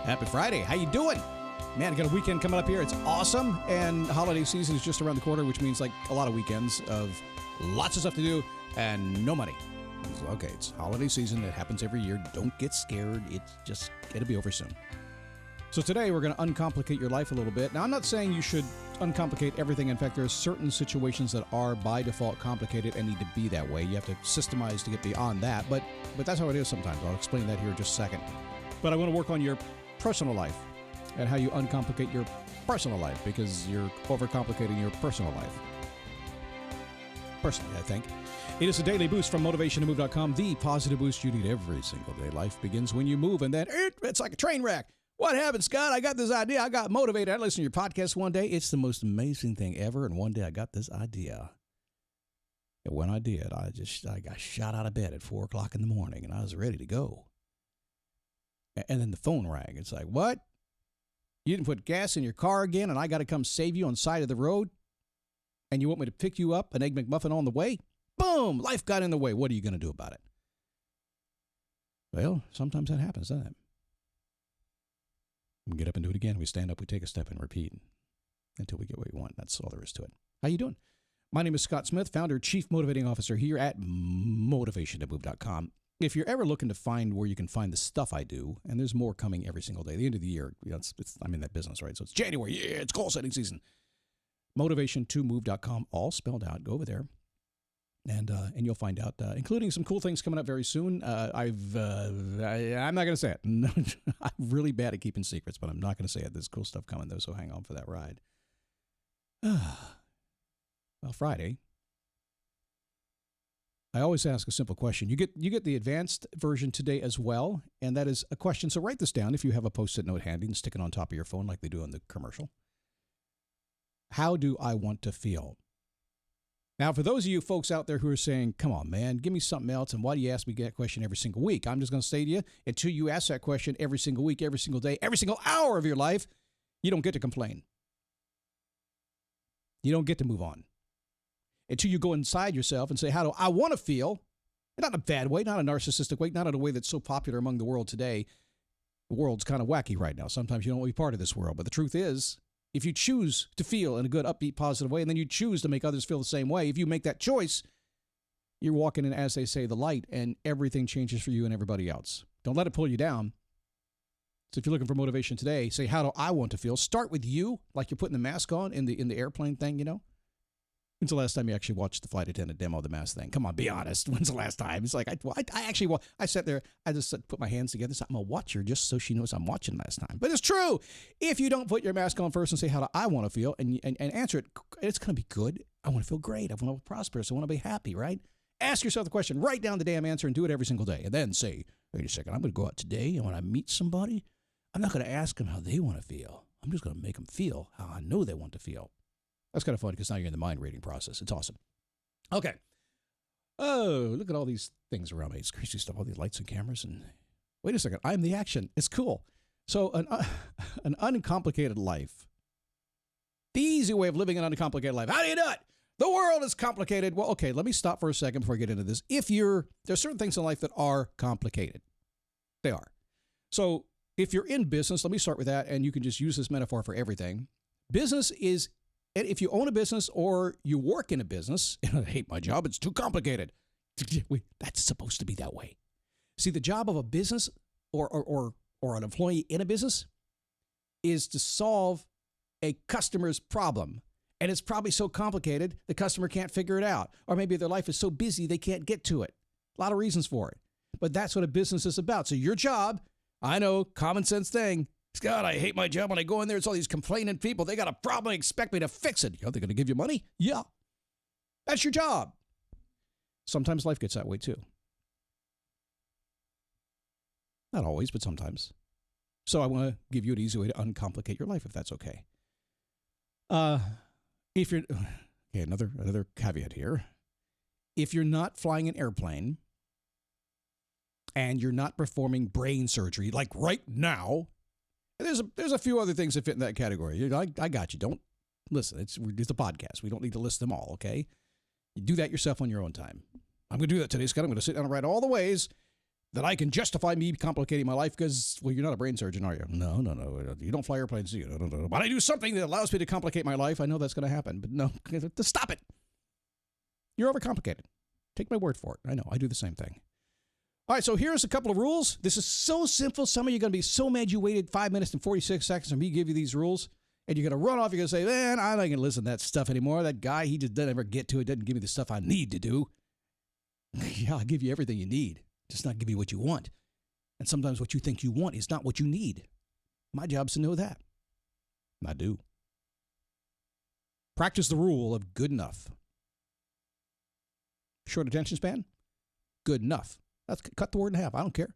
Happy Friday. How you doing? Man, I got a weekend coming up here. It's awesome. And holiday season is just around the corner, which means like a lot of weekends of lots of stuff to do and no money. Okay, it's holiday season. It happens every year. Don't get scared. It'll be over soon. So today we're going to uncomplicate your life a little bit. Now, I'm not saying you should uncomplicate everything. In fact, there are certain situations that are by default complicated and need to be that way. You have to systemize to get beyond that, but that's how it is sometimes. I'll explain that here in just a second. But I want to work on your personal life and how you uncomplicate your personal life, because you're overcomplicating your personal life. Personally, I think. It is a daily boost from motivationtomove.com, the positive boost you need every single day. Life begins when you move, and then it's like a train wreck. What happened, Scott? I got this idea. I got motivated. I listened to your podcast one day. It's the most amazing thing ever, and one day I got this idea. And when I did, I got shot out of bed at 4 o'clock in the morning, and I was ready to go. And then the phone rang. It's like, what? You didn't put gas in your car again, and I got to come save you on the side of the road? And you want me to pick you up an Egg McMuffin on the way? Boom! Life got in the way. What are you going to do about it? Well, sometimes that happens, doesn't it? We get up and do it again. We stand up, we take a step, and repeat until we get what we want. That's all there is to it. How you doing? My name is Scott Smith, founder, chief motivating officer here at motivationtomove.com. If you're ever looking to find where you can find the stuff I do, and there's more coming every single day, the end of the year, I'm in that business, right? So it's January, yeah, it's goal setting season. Motivationtomove.com, all spelled out. Go over there. And you'll find out, including some cool things coming up very soon. I'm not going to say it. I'm really bad at keeping secrets, but I'm not going to say it. There's cool stuff coming, though, so hang on for that ride. Well, Friday, I always ask a simple question. You get the advanced version today as well, and that is a question. So write this down if you have a Post-it note handy and stick it on top of your phone like they do in the commercial. How do I want to feel? Now, for those of you folks out there who are saying, come on, man, give me something else, and why do you ask me that question every single week? I'm just going to say to you, until you ask that question every single week, every single day, every single hour of your life, you don't get to complain. You don't get to move on. Until you go inside yourself and say, how do I want to feel? Not in a bad way, not a narcissistic way, not in a way that's so popular among the world today. The world's kind of wacky right now. Sometimes you don't want to be part of this world. But the truth is, if you choose to feel in a good, upbeat, positive way, and then you choose to make others feel the same way, if you make that choice, you're walking in, as they say, the light, and everything changes for you and everybody else. Don't let it pull you down. So if you're looking for motivation today, say, how do I want to feel? Start with you, like you're putting the mask on in the airplane thing, you know? When's the last time you actually watched the flight attendant demo the mask thing? Come on, be honest. When's the last time? It's like, I sat there, I just put my hands together. So I'm going to watch her just so she knows I'm watching last time. But it's true. If you don't put your mask on first and say, how do I want to feel? And answer it, it's going to be good. I want to feel great. I want to be prosperous. I want to be happy, right? Ask yourself the question. Write down the damn answer and do it every single day. And then say, wait a second, I'm going to go out today, and when I meet somebody, I'm not going to ask them how they want to feel. I'm just going to make them feel how I know they want to feel. That's kind of fun because now you're in the mind reading process. It's awesome. Okay. Oh, look at all these things around me. It's crazy stuff. All these lights and cameras. And wait a second. I'm the action. It's cool. So an uncomplicated life. The easy way of living an uncomplicated life. How do you do it? The world is complicated. Well, okay, let me stop for a second before I get into this. There's certain things in life that are complicated. They are. So if you're in business, let me start with that, and you can just use this metaphor for everything. Business is, if you own a business or you work in a business, and I hate my job, it's too complicated. That's supposed to be that way. See, the job of a business or an employee in a business is to solve a customer's problem. And it's probably so complicated, the customer can't figure it out. Or maybe their life is so busy, they can't get to it. A lot of reasons for it. But that's what a business is about. So your job, I know, common sense thing. God, I hate my job. When I go in there, it's all these complaining people. They got a problem, expect me to fix it. They're going to give you money? Yeah. That's your job. Sometimes life gets that way too. Not always, but sometimes. So I want to give you an easy way to uncomplicate your life, if that's okay. If you're, okay, another caveat here. If you're not flying an airplane, and you're not performing brain surgery like right now. And there's a few other things that fit in that category. I got you. Don't listen. It's a podcast. We don't need to list them all, okay? You do that yourself on your own time. I'm going to do that today, Scott. I'm going to sit down and write all the ways that I can justify me complicating my life because, well, you're not a brain surgeon, are you? No. You don't fly airplanes, do you? No. But I do something that allows me to complicate my life. I know that's going to happen, but no, stop it. You're overcomplicated. Take my word for it. I know. I do the same thing. All right, so here's a couple of rules. This is so simple. Some of you are going to be so mad you waited 5 minutes and 46 seconds for me to give you these rules, and you're going to run off. You're going to say, man, I'm not going to listen to that stuff anymore. That guy, he just doesn't ever get to it, doesn't give me the stuff I need to do. Yeah, I'll give you everything you need, just not give you what you want. And sometimes what you think you want is not what you need. My job's to know that. And I do. Practice the rule of good enough. Short attention span? Good enough. Let's cut the word in half. I don't care.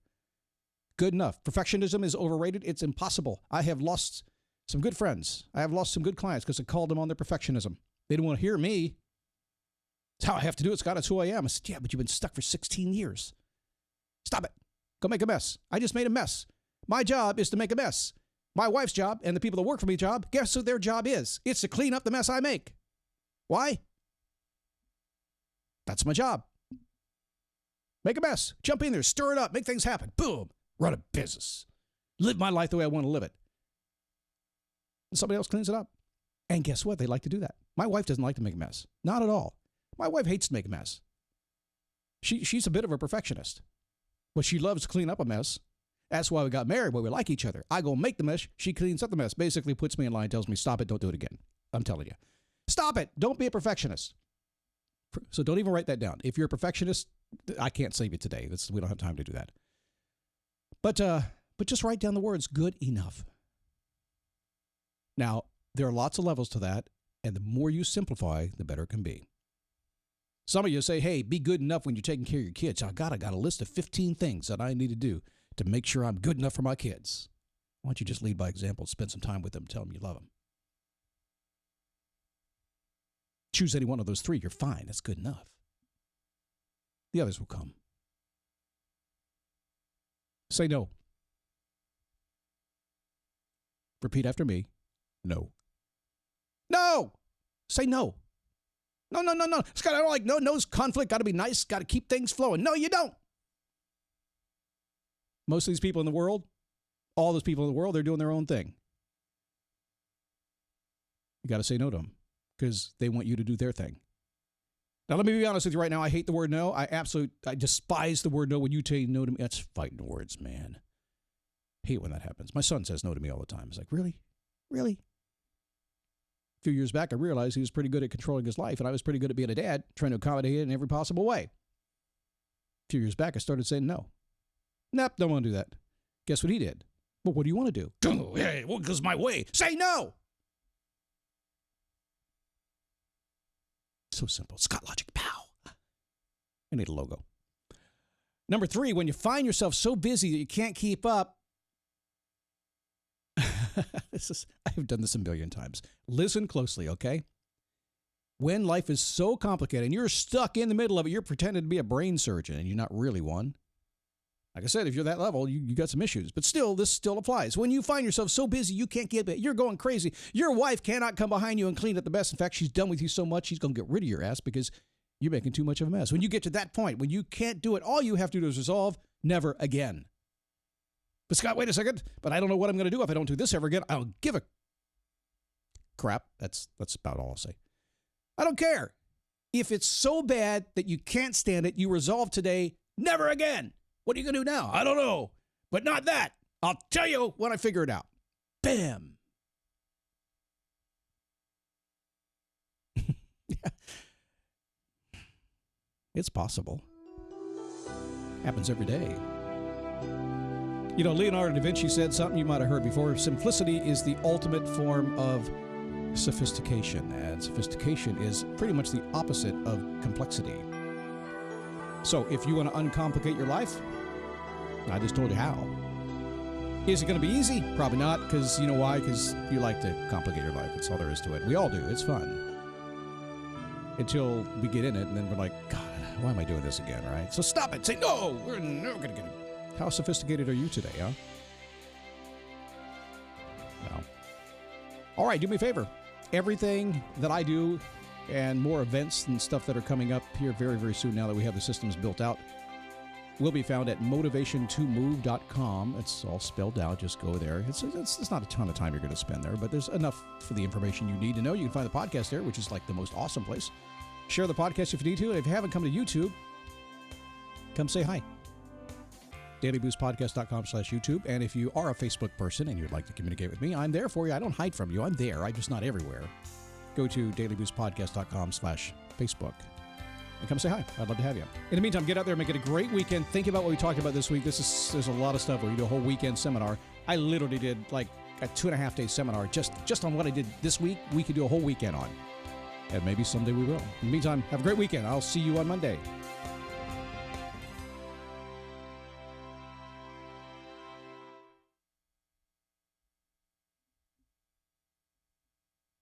Good enough. Perfectionism is overrated. It's impossible. I have lost some good friends. I have lost some good clients because I called them on their perfectionism. They didn't want to hear me. It's how I have to do it, Scott. It's who I am. I said, yeah, but you've been stuck for 16 years. Stop it. Go make a mess. I just made a mess. My job is to make a mess. My wife's job and the people that work for me job, guess what their job is? It's to clean up the mess I make. Why? That's my job. Make a mess. Jump in there. Stir it up. Make things happen. Boom. Run a business. Live my life the way I want to live it. And somebody else cleans it up. And guess what? They like to do that. My wife doesn't like to make a mess. Not at all. My wife hates to make a mess. She's a bit of a perfectionist. But she loves to clean up a mess. That's why we got married, where we like each other. I go make the mess. She cleans up the mess. Basically puts me in line, tells me, stop it. Don't do it again. I'm telling you. Stop it. Don't be a perfectionist. So don't even write that down. If you're a perfectionist, I can't save you today. We don't have time to do that. But just write down the words, good enough. Now, there are lots of levels to that, and the more you simplify, the better it can be. Some of you say, hey, be good enough when you're taking care of your kids. I got a list of 15 things that I need to do to make sure I'm good enough for my kids. Why don't you just lead by example, spend some time with them, tell them you love them. Choose any one of those three, you're fine. That's good enough. The others will come. Say no. Repeat after me. No. No! Say no. No. Scott, I don't like no. No's conflict. Got to be nice. Got to keep things flowing. No, you don't. Most of these people in the world, all those people in the world, they're doing their own thing. You got to say no to them because they want you to do their thing. Now, let me be honest with you right now. I hate the word no. I despise the word no when you say no to me. That's fighting words, man. Hate when that happens. My son says no to me all the time. He's like, really? Really? A few years back, I realized he was pretty good at controlling his life, and I was pretty good at being a dad, trying to accommodate it in every possible way. A few years back, I started saying no. Nope, don't want to do that. Guess what he did? Well, what do you want to do? Oh, yeah, well, because my way. Say no! So simple. Scott Logic. Pow. I need a logo. Number 3, when you find yourself so busy that you can't keep up, I've done this a million times. Listen closely, okay? When life is so complicated and you're stuck in the middle of it, you're pretending to be a brain surgeon and you're not really one. Like I said, if you're that level, you got some issues. But still, this still applies. When you find yourself so busy you can't get it, you're going crazy. Your wife cannot come behind you and clean up the mess. In fact, she's done with you so much, she's going to get rid of your ass because you're making too much of a mess. When you get to that point, when you can't do it, all you have to do is resolve, never again. But Scott, wait a second. But I don't know what I'm going to do if I don't do this ever again. I don't give a crap. That's about all I'll say. I don't care. If it's so bad that you can't stand it, you resolve today, never again. What are you going to do now? I don't know. But not that. I'll tell you when I figure it out. Bam. It's possible. Happens every day. You know, Leonardo da Vinci said something you might have heard before. Simplicity is the ultimate form of sophistication. And sophistication is pretty much the opposite of complexity. So if you want to uncomplicate your life, I just told you how. Is it going to be easy? Probably not, because you know why? Because you like to complicate your life. That's all there is to it. We all do. It's fun. Until we get in it, and then we're like, God, why am I doing this again, right? So stop it. Say, no, we're never going to get it. How sophisticated are you today, huh? No. All right, do me a favor. Everything that I do and more events and stuff that are coming up here very, very soon now that we have the systems built out will be found at motivation2move.com. It's all spelled out. Just go there. It's not a ton of time you're going to spend there, but there's enough for the information you need to know. You can find the podcast there, which is like the most awesome place. Share the podcast if you need to. And if you haven't come to YouTube, come say hi. dailyboostpodcast.com/YouTube. And if you are a Facebook person and you'd like to communicate with me, I'm there for you. I don't hide from you. I'm there. I'm just not everywhere. Go to dailyboostpodcast.com/Facebook. And come say hi. I'd love to have you. In the meantime, get out there and make it a great weekend. Think about what we talked about this week. There's a lot of stuff where you do a whole weekend seminar. I literally did like a 2.5-day seminar just on what I did this week. We could do a whole weekend on. And maybe someday we will. In the meantime, have a great weekend. I'll see you on Monday.